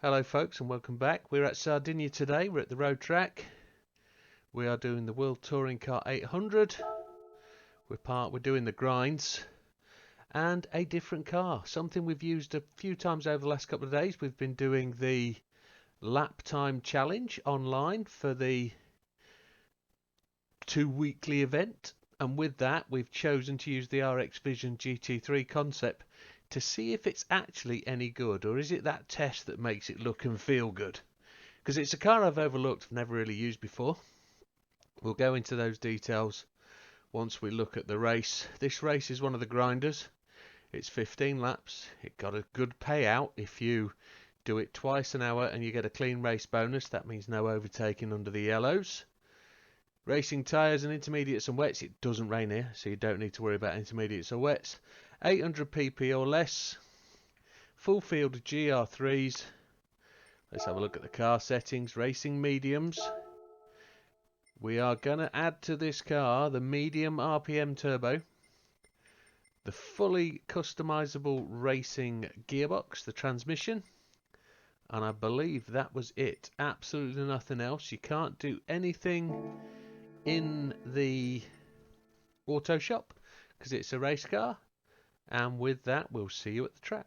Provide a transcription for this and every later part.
Hello folks and welcome back. We're at Sardegna today. We're at the road track. We are doing the World Touring Car 800. We're doing the grinds and a different car. Something we've used a few times over the last couple of days. We've been doing the lap time challenge online for the 2-weekly event, and with that we've chosen to use the RX Vision GT3 concept to see if it's actually any good, or is it that test that makes it look and feel good? Because it's a car I've overlooked, I've never really used before. We'll go into those details once we look at the race. This race is one of the grinders. It's 15 laps. It got a good payout if you do it twice an hour and you get a clean race bonus. That means no overtaking under the yellows. Racing tyres and intermediates and wets. It doesn't rain here, so you don't need to worry about intermediates or wets. 800 pp or less. Full field of GR3s. Let's have a look at the car settings. Racing mediums. We are going to add to this car the medium RPM turbo, the fully customizable racing gearbox, the transmission, and I believe that was it. Absolutely nothing else. You can't do anything in the auto shop because it's a race car. And with that, we'll see you at the track.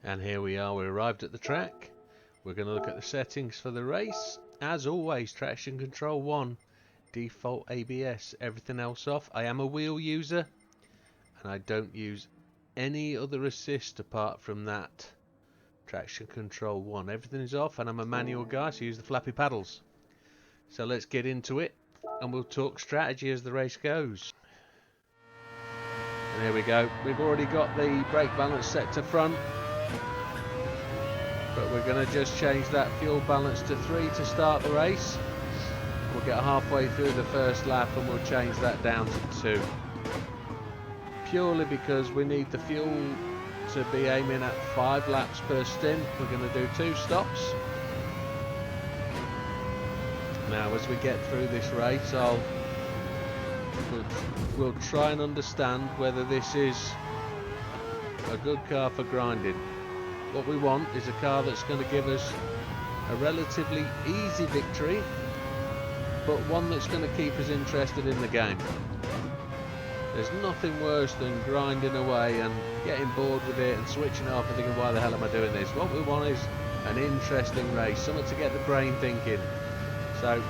And here we are, we arrived at the track. We're going to look at the settings for the race. As always, traction control 1, default ABS, everything else off. I am a wheel user and I don't use any other assist apart from that. Traction control 1, everything is off, and I'm a manual guy, so I use the flappy paddles. So let's get into it and we'll talk strategy as the race goes. And here we go, we've already got the brake balance set to front. But we're going to just change that fuel balance to 3 to start the race. We'll get halfway through the first lap and we'll change that down to 2. Purely because we need the fuel to be aiming at 5 laps per stint. We're going to do 2 stops. Now as we get through this race, we'll try and understand whether this is a good car for grinding. What we want is a car that's going to give us a relatively easy victory, but one that's going to keep us interested in the game. There's nothing worse than grinding away and getting bored with it and switching it off and thinking, why the hell am I doing this? What we want is an interesting race, something to get the brain thinking. So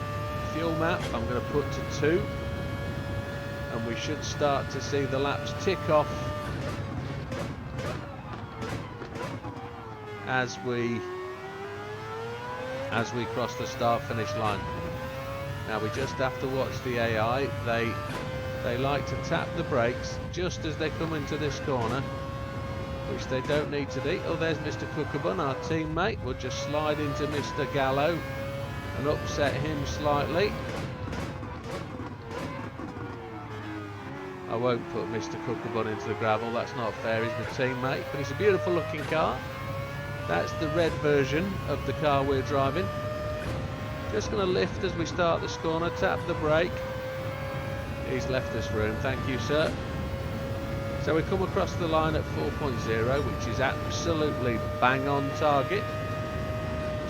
fuel map I'm going to put to 2, and we should start to see the laps tick off as we cross the start finish line. Now we just have to watch the AI. They like to tap the brakes just as they come into this corner, which they don't need to do. Oh, there's Mr. Cookabun, our teammate. We'll just slide into Mr. Gallo and upset him slightly. I won't put Mr. Cookabun into the gravel, that's not fair, he's my teammate, but it's a beautiful looking car. That's the red version of the car we're driving. Just going to lift as we start this corner, tap the brake. He's left us room, thank you sir. So we come across the line at 4.0, which is absolutely bang on target.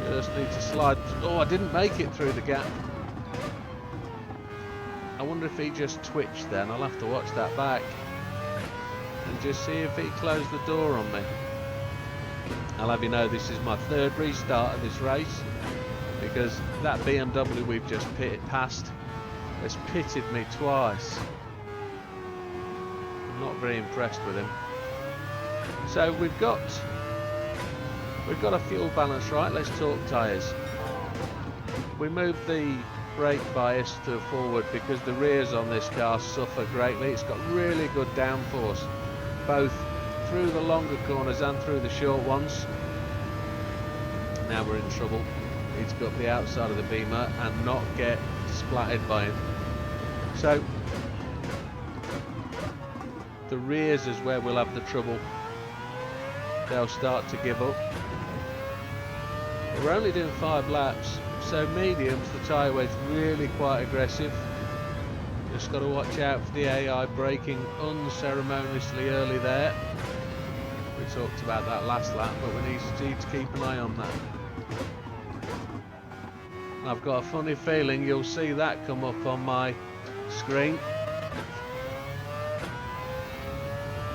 Just need to slide. Oh, I didn't make it through the gap. I wonder if he just twitched then. I'll have to watch that back and just see if he closed the door on me. I'll have you know this is my 3rd restart of this race, because that BMW we've just passed has pitted me twice. I'm not very impressed with him. So we've got a fuel balance right. Let's talk tyres. We moved the brake bias to forward because the rears on this car suffer greatly. It's got really good downforce, both through the longer corners and through the short ones. now we're in trouble. Need to go up the outside of the Beamer and not get splattered by him. So the rears is where we'll have the trouble. They'll start to give up. We're only doing 5 laps, so mediums, the tyre weight's really quite aggressive. Just got to watch out for the AI braking unceremoniously early there. We talked about that last lap, but we need to keep an eye on that. I've got a funny feeling you'll see that come up on my screen.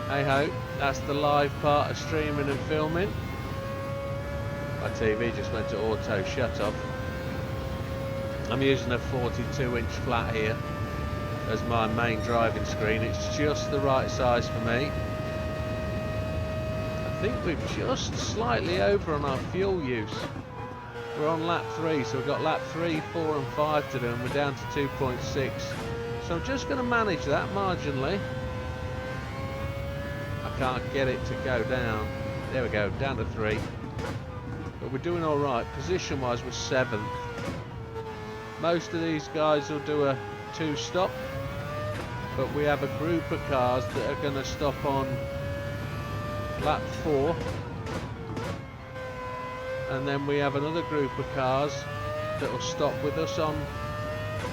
Hey ho, that's the live part of streaming and filming. My TV just went to auto shut off. I'm using a 42-inch flat here as my main driving screen. It's just the right size for me. I think we're just slightly over on our fuel use. We're on lap 3, so we've got lap 3, 4 and 5 to do, and we're down to 2.6. So I'm just going to manage that marginally. I can't get it to go down. There we go, down to 3. But we're doing alright. Position wise we're 7th. Most of these guys will do a 2-stop, but we have a group of cars that are going to stop on lap 4, and then we have another group of cars that will stop with us on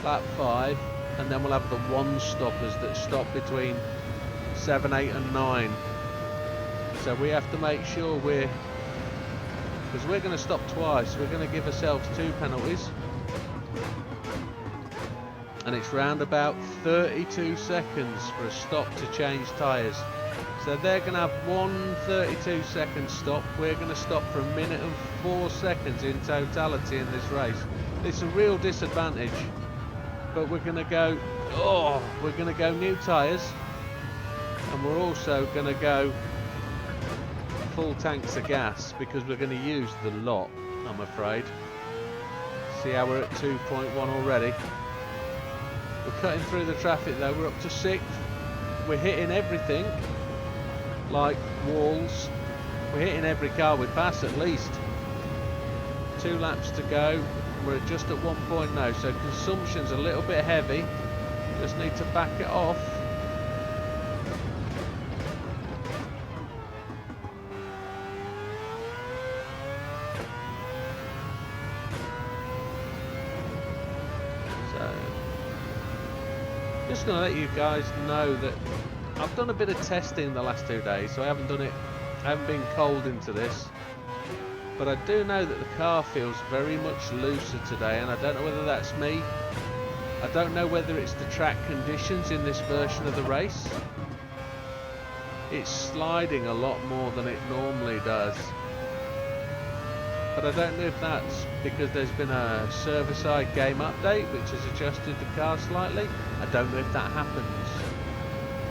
lap 5, and then we'll have the 1-stoppers that stop between 7, 8 and 9. So we have to make sure because we're going to stop twice, we're going to give ourselves 2 penalties, and it's round about 32 seconds for a stop to change tyres. So they're going to have 1 32-second stop. We're going to stop for 1 minute and 4 seconds in totality in this race. It's a real disadvantage, but we're going to go new tyres, and we're also going to go full tanks of gas because we're going to use the lot, I'm afraid. See how we're at 2.1 already. We're cutting through the traffic though. We're up to 6th. We're hitting everything, like walls. We're hitting every car we pass at least. 2 laps to go. We're just at 1.0, so consumption's a little bit heavy. Just need to back it off. Just going to let you guys know that I've done a bit of testing the last 2 days, so I haven't been cold into this, but I do know that the car feels very much looser today, and I don't know whether that's me. I don't know whether it's the track conditions in this version of the race. It's sliding a lot more than it normally does, but I don't know if that's because there's been a server-side game update which has adjusted the car slightly. I don't know if that happens.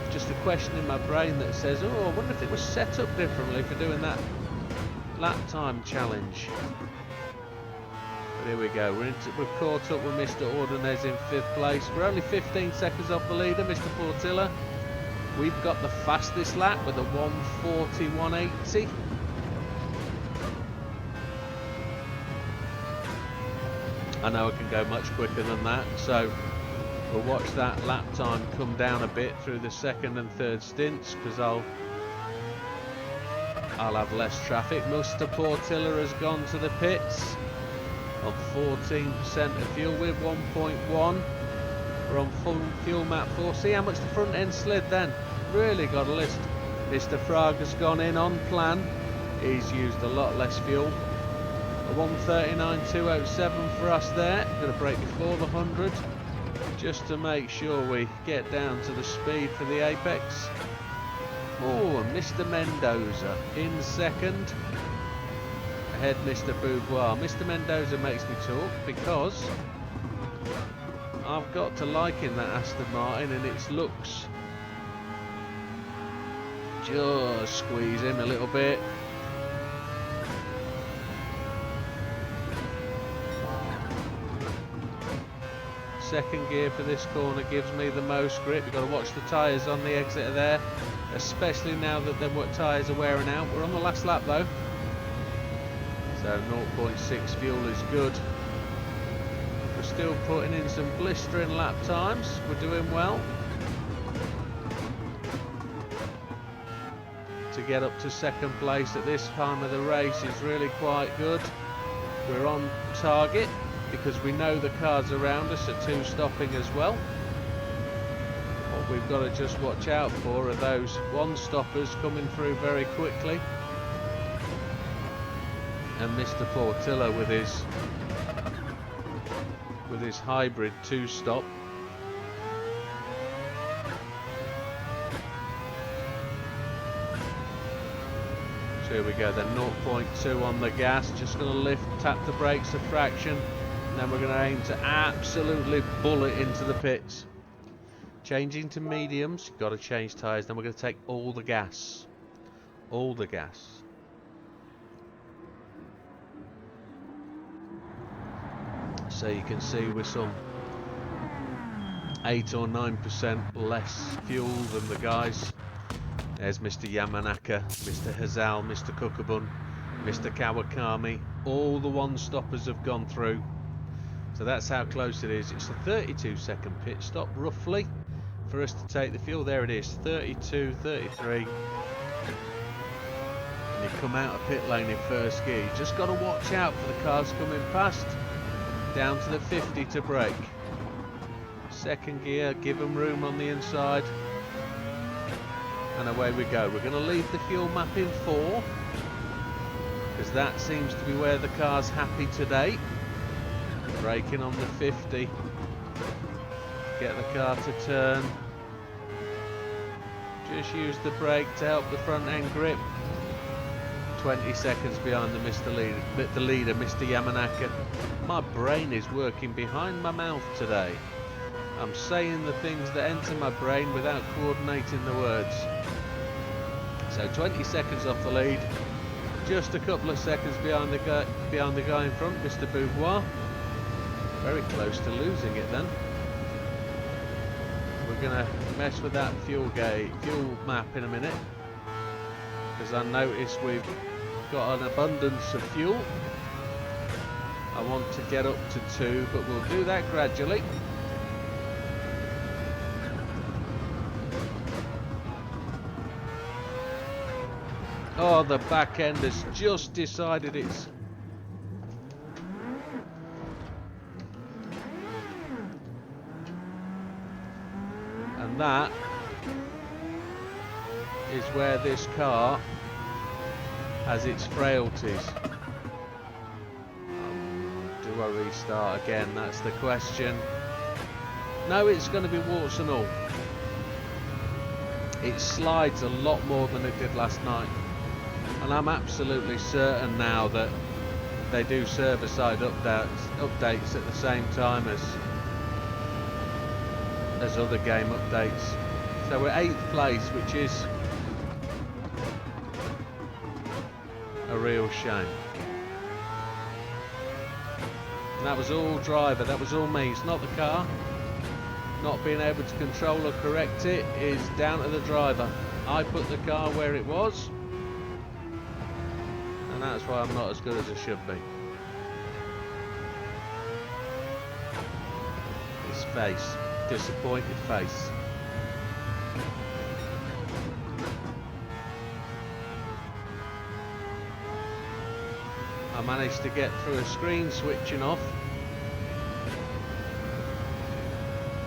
It's just a question in my brain that says, oh, I wonder if it was set up differently for doing that lap time challenge. But here we go. We've caught up with Mr. Ordonez in 5th place. We're only 15 seconds off the leader, Mr. Portilla. We've got the fastest lap with a 1:40.180. I know I can go much quicker than that, so we'll watch that lap time come down a bit through the 2nd and 3rd stints, because I'll have less traffic. Mr. Portilla has gone to the pits on 14% of fuel with 1.1. We're on full fuel map 4. See how much the front end slid then. Really got a list. Mr. Frog has gone in on plan. He's used a lot less fuel. A 1:39.207 for us there. Going to brake before the 100 just to make sure we get down to the speed for the apex. Oh, and Mr. Mendoza in 2nd. Ahead Mr. Boubois. Mr. Mendoza makes me talk because I've got to liking that Aston Martin and its looks. Just squeeze him a little bit. Second gear for this corner gives me the most grip. You've got to watch the tyres on the exit of there, especially now that the tyres are wearing out. We're on the last lap though, so So 0.6 fuel is good. We're still putting in some blistering lap times. We're doing well. To get up to second place at this time of the race is really quite good. We're on target because we know the cars around us are two stopping as well. What we've got to just watch out for are those one stoppers coming through very quickly. And Mr. Portillo with his hybrid two stop. So here we go then, 0.2 on the gas, just going to lift, tap the brakes a fraction, and then we're going to aim to absolutely bullet into the pits. Changing to mediums, you've got to change tyres, then we're going to take all the gas. All the gas. So you can see we're some 8 or 9% less fuel than the guys. There's Mr. Yamanaka, Mr. Hazal, Mr. Kukabun, Mr. Kawakami. All the one-stoppers have gone through. So that's how close it is. It's a 32-second pit stop, roughly, for us to take the fuel. There it is, 32, 33. And you come out of pit lane in first gear. You just got to watch out for the cars coming past. Down to the 50 to brake. Second gear, give them room on the inside. And away we go. We're going to leave the fuel map in 4 because that seems to be where the car's happy today. Braking on the 50. Get the car to turn. Just use the brake to help the front end grip. 20 seconds behind the leader, Mr. Yamanaka. My brain is working behind my mouth today. I'm saying the things that enter my brain without coordinating the words. So 20 seconds off the lead, just a couple of seconds behind the guy in front, Mr. Beauvoir. Very close to losing it then. We're going to mess with that fuel map in a minute, because I notice we've got an abundance of fuel. I want to get up to 2, but we'll do that gradually. Oh, the back end has just decided it's... And that is where this car has its frailties. Do I restart again? That's the question. No, it's going to be warts and all. It slides a lot more than it did last night. And I'm absolutely certain now that they do server-side updates at the same time as other game updates. So we're 8th place, which is a real shame. And that was all driver, that was all me, it's not the car. Not being able to control or correct it is down to the driver. I put the car where it was, and that's why I'm not as good as I should be. His face, disappointed face. I managed to get through a screen switching off,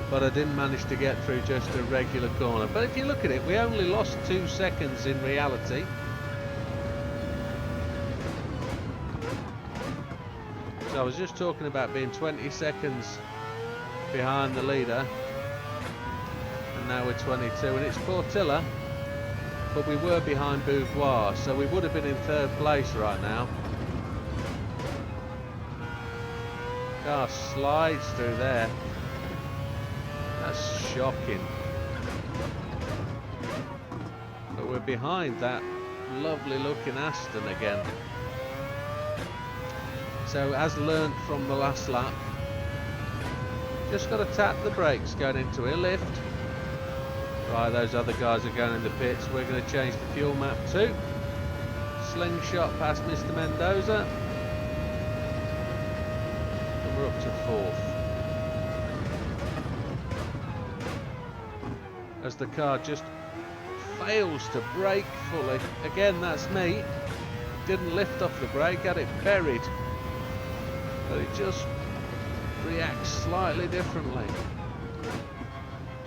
but I didn't manage to get through just a regular corner. But if you look at it, we only lost 2 seconds in reality. So I was just talking about being 20 seconds behind the leader, and now we're 22, and it's Portilla, but we were behind Beauvoir, so we would have been in 3rd place right now. Car slides through there. That's shocking. But we're behind that lovely looking Aston again. So as learnt from the last lap, just got to tap the brakes going into a lift. Right, those other guys are going in the pits. We're going to change the fuel map too. Slingshot past Mr. Mendoza. to 4th. As the car just fails to brake fully. Again, that's me. Didn't lift off the brake, had it buried. But it just reacts slightly differently.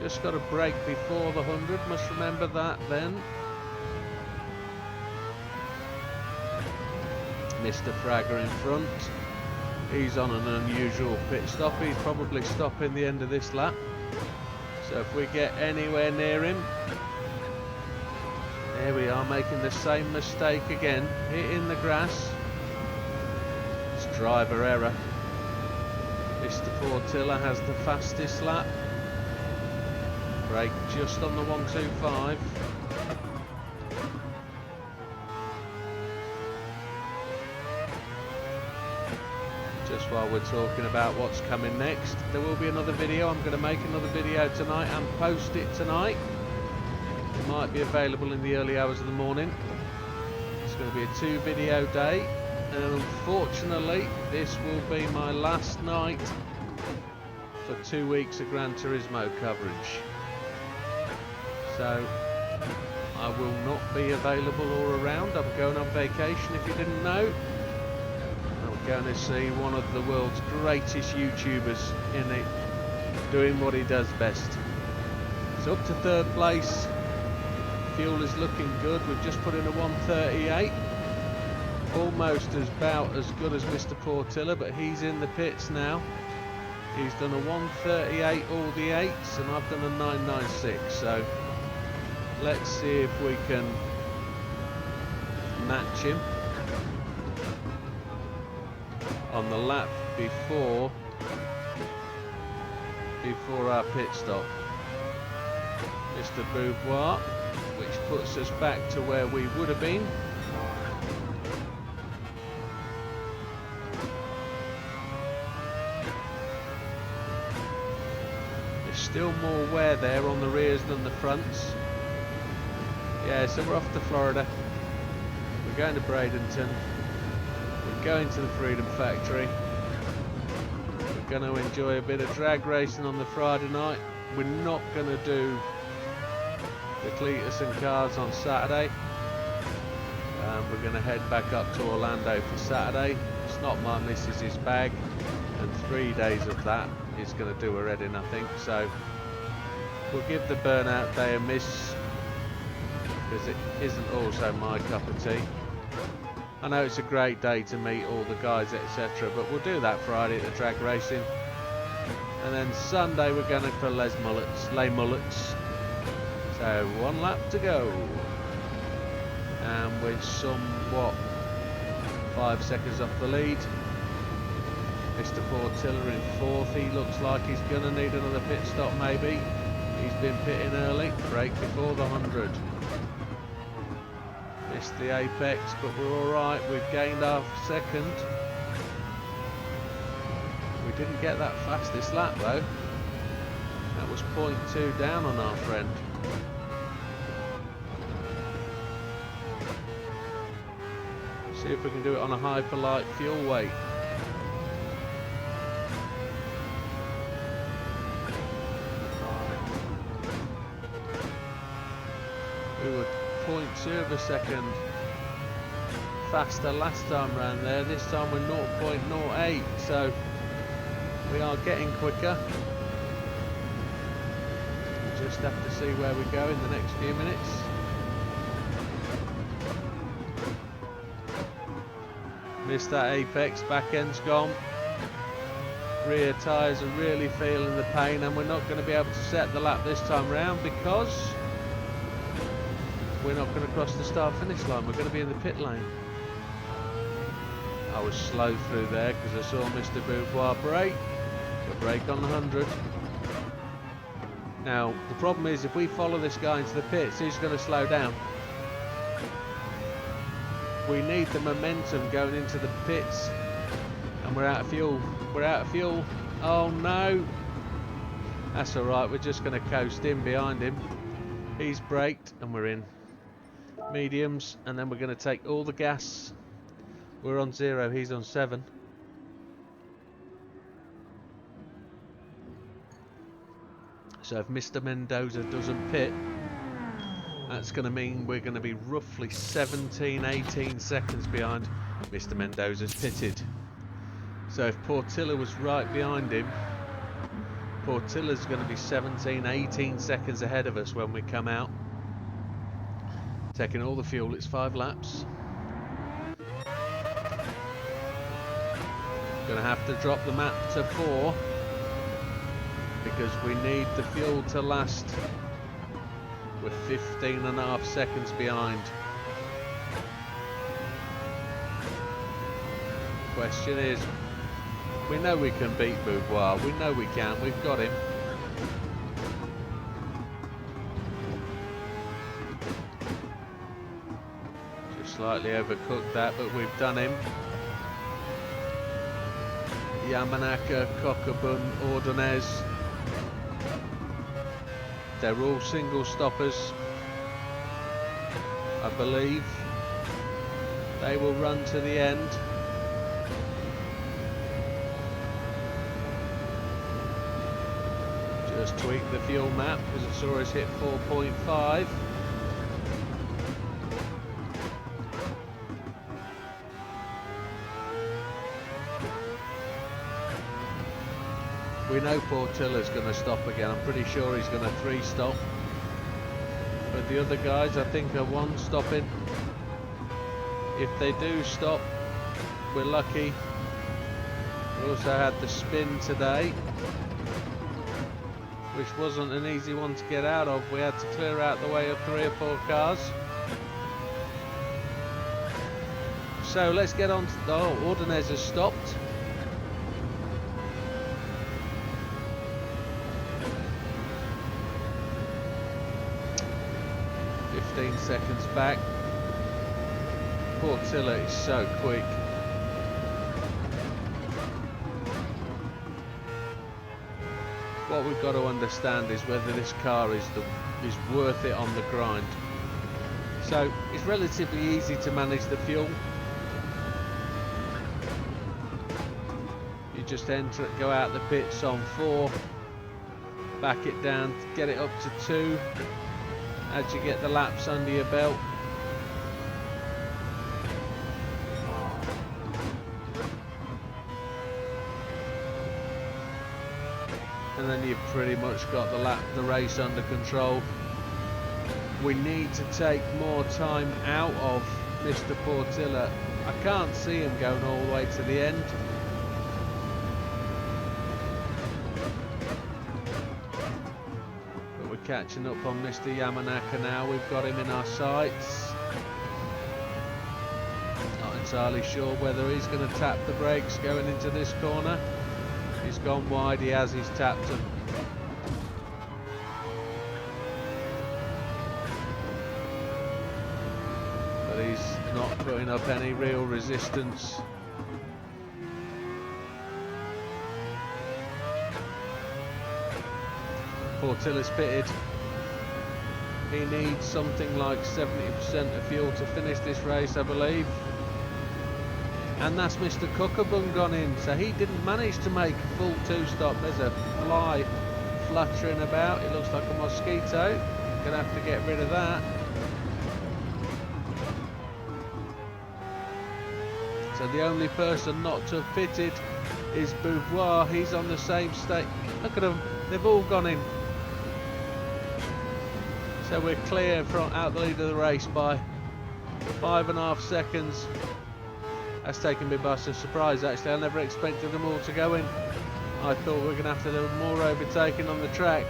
Just got to brake before the 100, must remember that then. Mr. Fragger in front. He's on an unusual pit stop. He's probably stopping the end of this lap. So if we get anywhere near him, there we are, making the same mistake again, hitting the grass. It's driver error. Mr. Portilla has the fastest lap. Brake just on the 125. Just while we're talking about what's coming next, there will be another video. I'm going to make another video tonight and post it tonight. It might be available in the early hours of the morning. It's going to be a 2-video day, and unfortunately this will be my last night for 2 weeks of Gran Turismo coverage. So I will not be available or around. I'm going on vacation, if you didn't know. I'm going to see one of the world's greatest YouTubers in it, doing what he does best. It's up to 3rd place. Fuel is looking good. We've just put in a 138. Almost about as good as Mr. Portilla, but he's in the pits now. He's done a 138 all the 8s, and I've done a 996. So let's see if we can match him on the lap before our pit stop. Mr. Beauvoir, which puts us back to where we would have been. There's still more wear there on the rears than the fronts. Yeah, so we're off to Florida. We're going to Bradenton. We're going to the Freedom Factory. We're going to enjoy a bit of drag racing on the Friday night. We're not going to do the Cletus and cars on Saturday. We're going to head back up to Orlando for Saturday. It's not my missus's bag, and 3 days of that is going to do her head in, I think. So we'll give the burnout day a miss, because it isn't also my cup of tea. I know it's a great day to meet all the guys, etc., but we'll do that Friday at the drag racing. And then Sunday we're going for Les Mullets. So 1 lap to go. And we're somewhat 5 seconds off the lead. Mr. Portilla in 4th. He looks like he's going to need another pit stop maybe. He's been pitting early. Brake before the 100. Missed the apex, but we're alright. We've gained our 2nd. We didn't get that fastest lap though. That was 0.2 down on our friend. See if we can do it on a hyperlight fuel weight. We were 0.2 of a second faster last time round there. This time we're 0.08, so we are getting quicker. We just have to see where we go in the next few minutes. Missed that apex, back end's gone. Rear tyres are really feeling the pain, and we're not going to be able to set the lap this time round because we're not going to cross the start finish line. We're going to be in the pit lane. I was slow through there because I saw Mr. Beauvoir brake. So brake on the 100. Now the problem is, if we follow this guy into the pits, he's going to slow down. We need the momentum going into the pits, and we're out of fuel. We're out of fuel. Oh no! That's alright, we're just going to coast in behind him. He's braked and we're in mediums, and then we're going to take all the gas. We're on 0, he's on 7. So if Mr. Mendoza doesn't pit, that's going to mean we're going to be roughly 17-18 seconds behind. Mr. Mendoza's pitted. So if Portilla was right behind him, Portilla's going to be 17-18 seconds ahead of us when we come out. Taking all the fuel, it's 5 laps. Going to have to drop the map to 4 because we need the fuel to last. We're 15.5 seconds behind. Question is, we know we can beat Beauvoir, we know we can, we've got him. Just slightly overcooked that, but we've done him. Yamanaka, Kokobun, Ordonez. They're all single stoppers, I believe. They will run to the end. Just tweak the fuel map because it saw us hit 4.5. We know Portilla's going to stop again. I'm pretty sure he's going to 3-stop. But the other guys, I think, are 1-stopping. If they do stop, we're lucky. We also had the spin today, which wasn't an easy one to get out of. We had to clear out the way of 3 or 4 cars. So let's get on to... Oh, Ordonez has stopped. Seconds back. Portilla is so quick. What we've got to understand is whether this car is worth it on the grind. So it's relatively easy to manage the fuel. You just go out the pits on 4, back it down, get it up to 2. As you get the laps under your belt. And then you've pretty much got the race under control. We need to take more time out of Mr. Portilla. I can't see him going all the way to the end. Catching up on Mr. Yamanaka now. We've got him in our sights. Not entirely sure whether he's going to tap the brakes going into this corner. He's gone wide, he's tapped them. But he's not putting up any real resistance. Portilla's pitted. He needs something like 70% of fuel to finish this race, I believe. And that's Mr. Kokobun gone in, so he didn't manage to make a full 2-stop. There's a fly fluttering about. It looks like a mosquito. Gonna have to get rid of that. So the only person not to have pitted is Beauvoir. He's on the same state. Look at them. They've all gone in. So we're clear out the lead of the race by 5.5 seconds. That's taken me by some surprise actually. I never expected them all to go in. I thought we were going to have to do more overtaking on the track.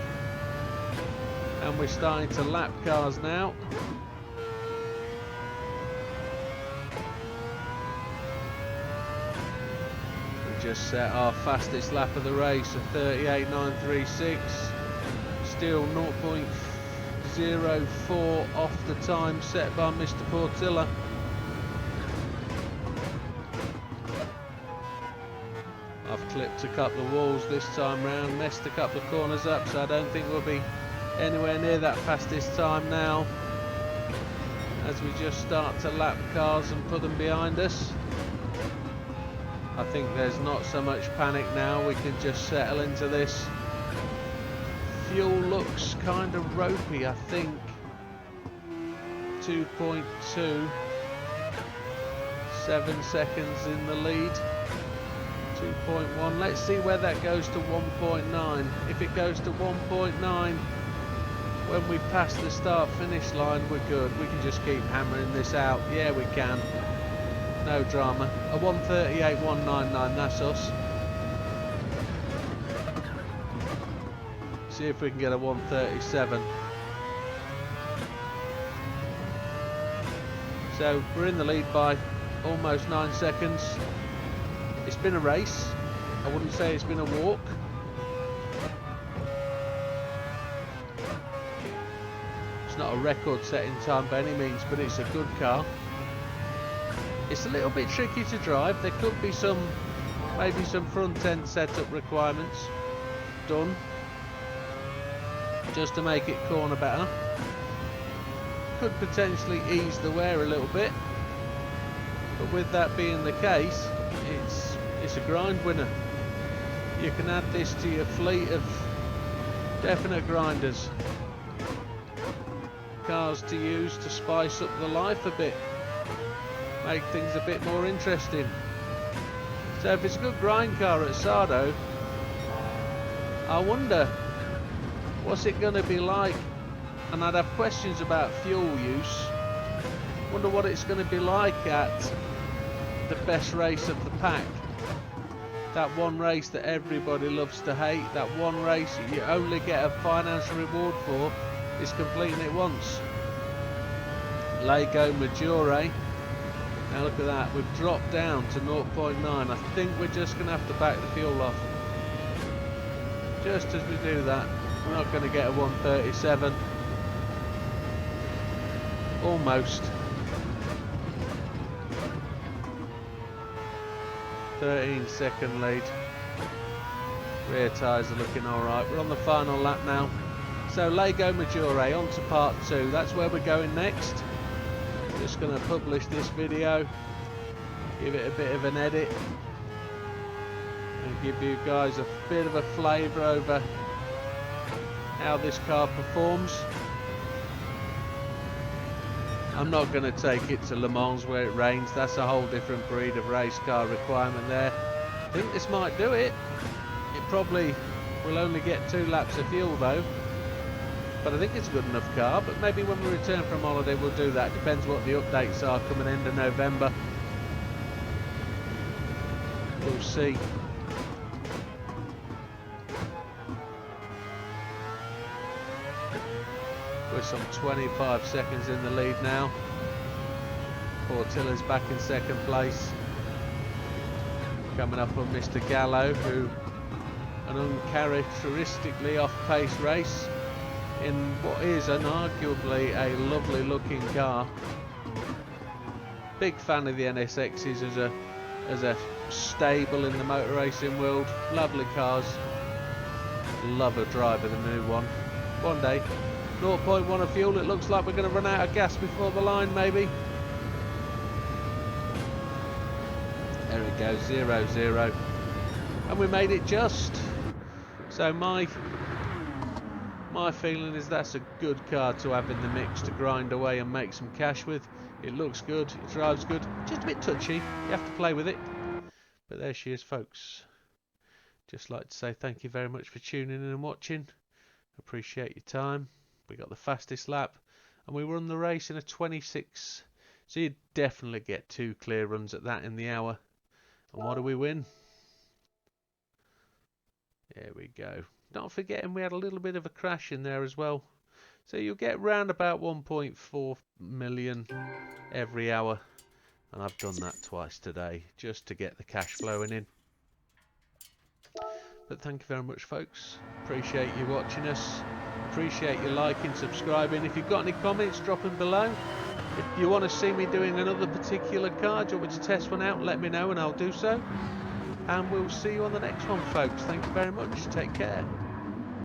And we're starting to lap cars now. We just set our fastest lap of the race of 38.936. Still 0.04 off the time set by Mr. Portilla. I've clipped a couple of walls this time round, messed a couple of corners up, so I don't think we'll be anywhere near that fastest time now as we just start to lap cars and put them behind us. I think there's not so much panic now. We can just settle into this fuel looks kind of ropey, I think. 2.2. 7 seconds in the lead. 2.1. Let's see where that goes to 1.9. If it goes to 1.9 when we pass the start finish line, we're good. We can just keep hammering this out. Yeah, we can. No drama. A 138.199, that's us. See if we can get a 137. So we're in the lead by almost 9 seconds. It's been a race. I wouldn't say it's been a walk. It's not a record-setting time by any means, but it's a good car. It's a little bit tricky to drive. There could be maybe some front-end setup requirements done just to make it corner better. Could potentially ease the wear a little bit, but with that being the case, it's a grind winner. You can add this to your fleet of definite grinders. Cars to use to spice up the life a bit, make things a bit more interesting. So if it's a good grind car at Sardo, I wonder what's it going to be like. And I'd have questions about fuel use. Wonder what it's going to be like at the best race of the pack. That one race that everybody loves to hate. That one race you only get a financial reward for is completing it once. Lego Maggiore. Now look at that. We've dropped down to 0.9. I think we're just going to have to back the fuel off. Just as we do that, we're not going to get a 137. Almost. 13-second lead. Rear tyres are looking alright. We're on the final lap now. So Lego Maggiore on to part 2. That's where we're going next. Just going to publish this video, give it a bit of an edit, and give you guys a bit of a flavour over how this car performs. I'm not going to take it to Le Mans where it rains. That's a whole different breed of race car requirement there. I think this might do it. It probably will only get 2 laps of fuel though. But I think it's a good enough car. But maybe when we return from holiday we'll do that. Depends what the updates are coming end of November. We'll see. We're some 25 seconds in the lead now. Portilla's back in 2nd place. Coming up on Mr. Gallo, who an uncharacteristically off-pace race in what is unarguably a lovely looking car. Big fan of the NSXs as a stable in the motor racing world. Lovely cars. Love a drive of the new one. One day. 0.1 of fuel. It looks like we're going to run out of gas before the line maybe. There it goes, 0-0. And we made it just. So my feeling is that's a good car to have in the mix to grind away and make some cash with. It looks good, it drives good, just a bit touchy, you have to play with it. But there she is, folks. Just like to say thank you very much for tuning in and watching. Appreciate your time. We got the fastest lap and we run the race in a 26. So you definitely get 2 clear runs at that in the hour. And what do we win? There we go. Not forgetting we had a little bit of a crash in there as well. So you'll get round about 1.4 million every hour. And I've done that twice today just to get the cash flowing in. But thank you very much, folks. Appreciate you watching us. Appreciate you liking, subscribing. If you've got any comments, drop them below. If you want to see me doing another particular car, do you want me to test one out, let me know and I'll do so. And we'll see you on the next one, folks. Thank you very much. Take care.